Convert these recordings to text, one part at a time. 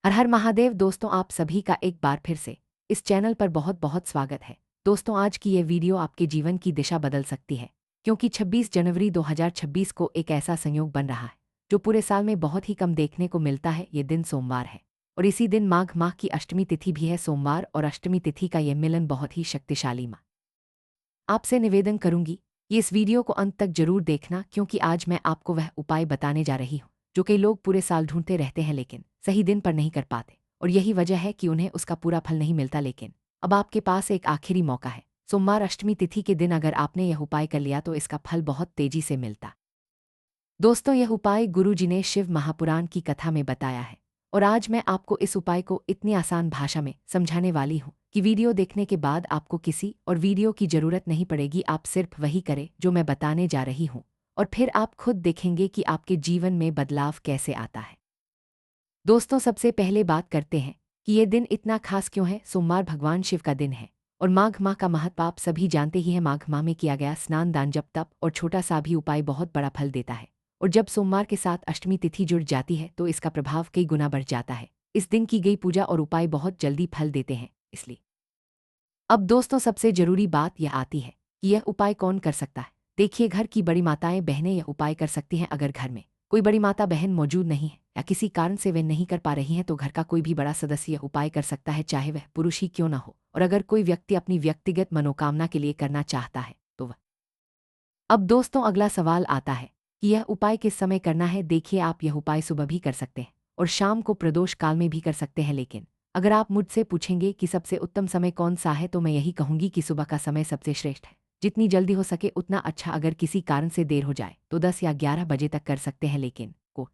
हर हर महादेव। दोस्तों, आप सभी का एक बार फिर से इस चैनल पर बहुत बहुत स्वागत है। दोस्तों, आज की ये वीडियो आपके जीवन की दिशा बदल सकती है, क्योंकि 26 जनवरी 2026 को एक ऐसा संयोग बन रहा है जो पूरे साल में बहुत ही कम देखने को मिलता है। ये दिन सोमवार है और इसी दिन माघ माह की अष्टमी तिथि भी है। सोमवार और अष्टमी तिथि का यह मिलन बहुत ही शक्तिशाली मां आपसे निवेदन करूंगी कि इस वीडियो को अंत तक जरूर देखना, क्योंकि आज मैं आपको वह उपाय बताने जा रही हूँ जो कई लोग पूरे साल ढूंढते रहते हैं लेकिन सही दिन पर नहीं कर पाते, और यही वजह है कि उन्हें उसका पूरा फल नहीं मिलता। लेकिन अब आपके पास एक आखिरी मौका है। सोमवार अष्टमी तिथि के दिन अगर आपने यह उपाय कर लिया तो इसका फल बहुत तेजी से मिलता। दोस्तों, यह उपाय गुरु जी ने शिव महापुराण की कथा में बताया है, और आज मैं आपको इस उपाय को इतनी आसान भाषा में समझाने वाली हूँ कि वीडियो देखने के बाद आपको किसी और वीडियो की जरूरत नहीं पड़ेगी। आप सिर्फ वही करें जो मैं बताने जा रही हूँ, और फिर आप खुद देखेंगे कि आपके जीवन में बदलाव कैसे आता है। दोस्तों, सबसे पहले बात करते हैं कि ये दिन इतना खास क्यों है। सोमवार भगवान शिव का दिन है और माघ माह का महत्व आप सभी जानते ही हैं। माघ माह में किया गया स्नान, दान, जप, तप और छोटा सा भी उपाय बहुत बड़ा फल देता है, और जब सोमवार के साथ अष्टमी तिथि जुड़ जाती है तो इसका प्रभाव कई गुना बढ़ जाता है। इस दिन की गई पूजा और उपाय बहुत जल्दी फल देते हैं। इसलिए अब दोस्तों, सबसे जरूरी बात यह आती है कि यह उपाय कौन कर सकता है। देखिए, घर की बड़ी माताएं बहनें यह उपाय कर सकती हैं। अगर घर में कोई बड़ी माता बहन मौजूद नहीं है या किसी कारण से वे नहीं कर पा रही हैं तो घर का कोई भी बड़ा सदस्य यह उपाय कर सकता है, चाहे वह पुरुष ही क्यों न हो। और अगर कोई व्यक्ति अपनी व्यक्तिगत मनोकामना के लिए करना चाहता है तो वह। अब दोस्तों, अगला सवाल आता है कि यह उपाय किस समय करना है। देखिए, आप यह उपाय सुबह भी कर सकते हैं और शाम को प्रदोष काल में भी कर सकते हैं। लेकिन अगर आप मुझसे पूछेंगे कि सबसे उत्तम समय कौन सा है तो मैं यही कहूंगी कि सुबह का समय सबसे श्रेष्ठ है। जितनी जल्दी हो सके उतना अच्छा। अगर किसी कारण से देर हो जाए तो 10 या 11 बजे तक कर सकते हैं। लेकिन को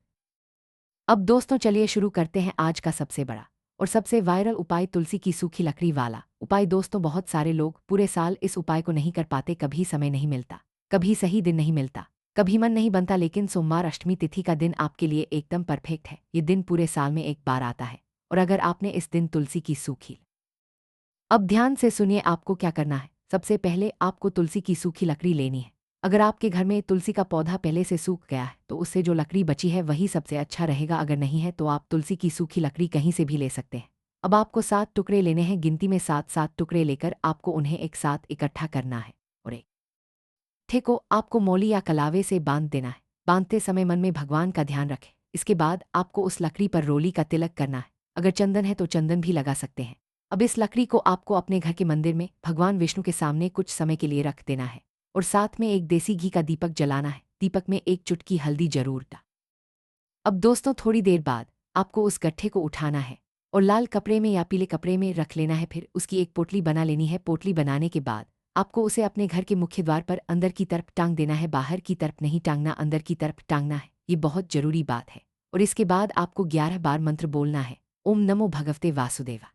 अब दोस्तों, चलिए शुरू करते हैं आज का सबसे बड़ा और सबसे वायरल उपाय, तुलसी की सूखी लकड़ी वाला उपाय। दोस्तों, बहुत सारे लोग पूरे साल इस उपाय को नहीं कर पाते। कभी समय नहीं मिलता, कभी सही दिन नहीं मिलता, कभी मन नहीं बनता। लेकिन सोमवार अष्टमी तिथि का दिन आपके लिए एकदम परफेक्ट है। ये दिन पूरे साल में एक बार आता है, और अगर आपने इस दिन तुलसी की सूखी। अब ध्यान से सुनिए, आपको क्या करना है। सबसे पहले आपको तुलसी की सूखी लकड़ी लेनी है। अगर आपके घर में तुलसी का पौधा पहले से सूख गया है तो उससे जो लकड़ी बची है वही सबसे अच्छा रहेगा। अगर नहीं है तो आप तुलसी की सूखी लकड़ी कहीं से भी ले सकते हैं। अब आपको 7 टुकड़े लेने हैं। गिनती में 7 टुकड़े लेकर आपको उन्हें एक साथ इकट्ठा करना है, और एक ठे को आपको मौली या कलावे से बांध देना है। बांधते समय मन में भगवान का ध्यान रखें। इसके बाद आपको उस लकड़ी पर रोली का तिलक करना है। अगर चंदन है तो चंदन भी लगा सकते हैं। अब इस लकड़ी को आपको अपने घर के मंदिर में भगवान विष्णु के सामने कुछ समय के लिए रख देना है, और साथ में एक देसी घी का दीपक जलाना है। दीपक में एक चुटकी हल्दी जरूर डाल। अब दोस्तों, थोड़ी देर बाद आपको उस गट्ठे को उठाना है और लाल कपड़े में या पीले कपड़े में रख लेना है। फिर उसकी एक पोटली बना लेनी है। पोटली बनाने के बाद आपको उसे अपने घर के मुख्य द्वार पर अंदर की तरफ टांग देना है। बाहर की तरफ नहीं टांगना, अंदर की तरफ टांगना है। ये बहुत जरूरी बात है। और इसके बाद आपको 11 बार मंत्र बोलना है, ओम नमो भगवते वासुदेवा।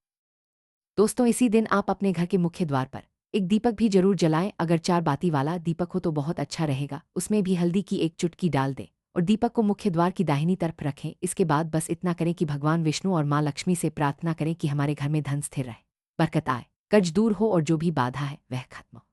दोस्तों, इसी दिन आप अपने घर के मुख्य द्वार पर एक दीपक भी जरूर जलाएं। अगर 4 बाती वाला दीपक हो तो बहुत अच्छा रहेगा। उसमें भी हल्दी की एक चुटकी डाल दें और दीपक को मुख्य द्वार की दाहिनी तरफ रखें। इसके बाद बस इतना करें कि भगवान विष्णु और माँ लक्ष्मी से प्रार्थना करें कि हमारे घर में धन स्थिर रहे, बरकत आए, कर्ज दूर हो और जो भी बाधा है वह खत्म हो।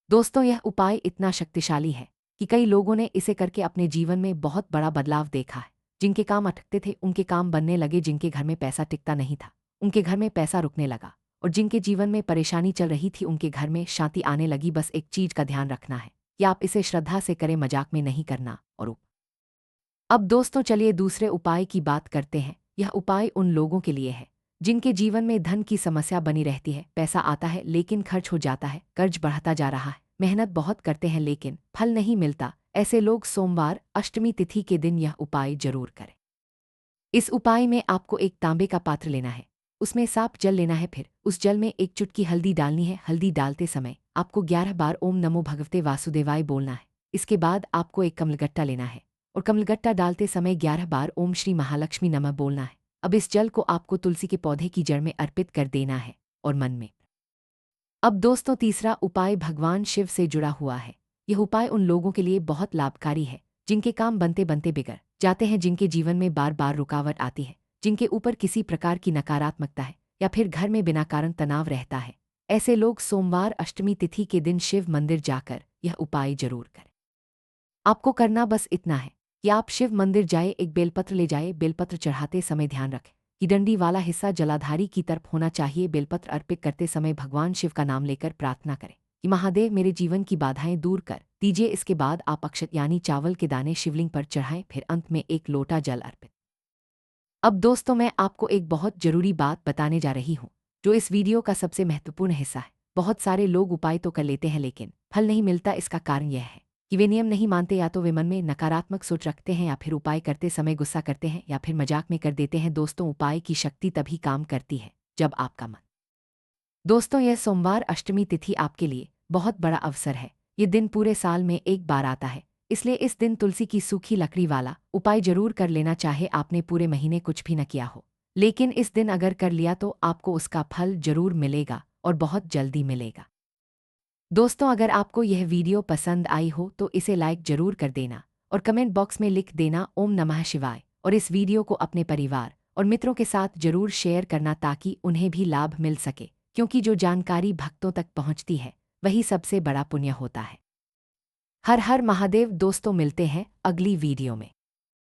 दोस्तों, यह उपाय इतना शक्तिशाली है कि कई लोगों ने इसे करके अपने जीवन में बहुत बड़ा बदलाव देखा है। जिनके काम अटकते थे उनके काम बनने लगे, जिनके घर में पैसा टिकता नहीं था उनके घर में पैसा रुकने लगा, और जिनके जीवन में परेशानी चल रही थी उनके घर में शांति आने लगी। बस एक चीज का ध्यान रखना है कि आप इसे श्रद्धा से करें, मजाक में नहीं करना। और अब दोस्तों, चलिए दूसरे उपाय की बात करते हैं। यह उपाय उन लोगों के लिए है जिनके जीवन में धन की समस्या बनी रहती है। पैसा आता है लेकिन खर्च हो जाता है, कर्ज बढ़ता जा रहा है, मेहनत बहुत करते हैं लेकिन फल नहीं मिलता। ऐसे लोग सोमवार अष्टमी तिथि के दिन यह उपाय जरूर करें। इस उपाय में आपको एक तांबे का पात्र लेना है, उसमें साफ जल लेना है। फिर उस जल में एक चुटकी हल्दी डालनी है। हल्दी डालते समय आपको 11 बार ओम नमो भगवते वासुदेवाय बोलना है। इसके बाद आपको एक कमलगट्टा लेना है और कमलगट्टा डालते समय 11 बार ओम श्री महालक्ष्मी नमः बोलना है। अब इस जल को आपको तुलसी के पौधे की जड़ में अर्पित कर देना है और मन में। अब दोस्तों, तीसरा उपाय भगवान शिव से जुड़ा हुआ है। यह उपाय उन लोगों के लिए बहुत लाभकारी है जिनके काम बनते बनते बिगड़ जाते हैं, जिनके जीवन में बार बार रुकावट आती है, जिनके ऊपर किसी प्रकार की नकारात्मकता है या फिर घर में बिना कारण तनाव रहता है। ऐसे लोग सोमवार अष्टमी तिथि के दिन शिव मंदिर जाकर यह उपाय जरूर करें। आपको करना बस इतना है कि आप शिव मंदिर जाए, एक बेलपत्र ले जाए। बेलपत्र चढ़ाते समय ध्यान रखें कि डंडी वाला हिस्सा जलाधारी की तरफ होना चाहिए। बेलपत्र अर्पित करते समय भगवान शिव का नाम लेकर प्रार्थना करें कि महादेव मेरे जीवन की बाधाएं दूर कर दीजिए। इसके बाद आप अक्षत यानी चावल के दाने शिवलिंग पर चढ़ाएं, फिर अंत में एक लोटा जल अर्पित। अब दोस्तों, मैं आपको एक बहुत जरूरी बात बताने जा रही हूँ, जो इस वीडियो का सबसे महत्वपूर्ण हिस्सा है। बहुत सारे लोग उपाय तो कर लेते हैं लेकिन फल नहीं मिलता। इसका कारण यह है कि वे नियम नहीं मानते, या तो वे मन में नकारात्मक सोच रखते हैं, या फिर उपाय करते समय गुस्सा करते हैं, या फिर मजाक में कर देते हैं। दोस्तों, उपाय की शक्ति तभी काम करती है जब आपका मन। दोस्तों, यह सोमवार अष्टमी तिथि आपके लिए बहुत बड़ा अवसर है। ये दिन पूरे साल में एक बार आता है, इसलिए इस दिन तुलसी की सूखी लकड़ी वाला उपाय जरूर कर लेना। चाहे आपने पूरे महीने कुछ भी न किया हो, लेकिन इस दिन अगर कर लिया तो आपको उसका फल जरूर मिलेगा और बहुत जल्दी मिलेगा। दोस्तों, अगर आपको यह वीडियो पसंद आई हो तो इसे लाइक जरूर कर देना और कमेंट बॉक्स में लिख देना ओम नमः शिवाय, और इस वीडियो को अपने परिवार और मित्रों के साथ जरूर शेयर करना ताकि उन्हें भी लाभ मिल सके, क्योंकि जो जानकारी भक्तों तक पहुंचती है वही सबसे बड़ा पुण्य होता है। हर हर महादेव। दोस्तों, मिलते हैं अगली वीडियो में।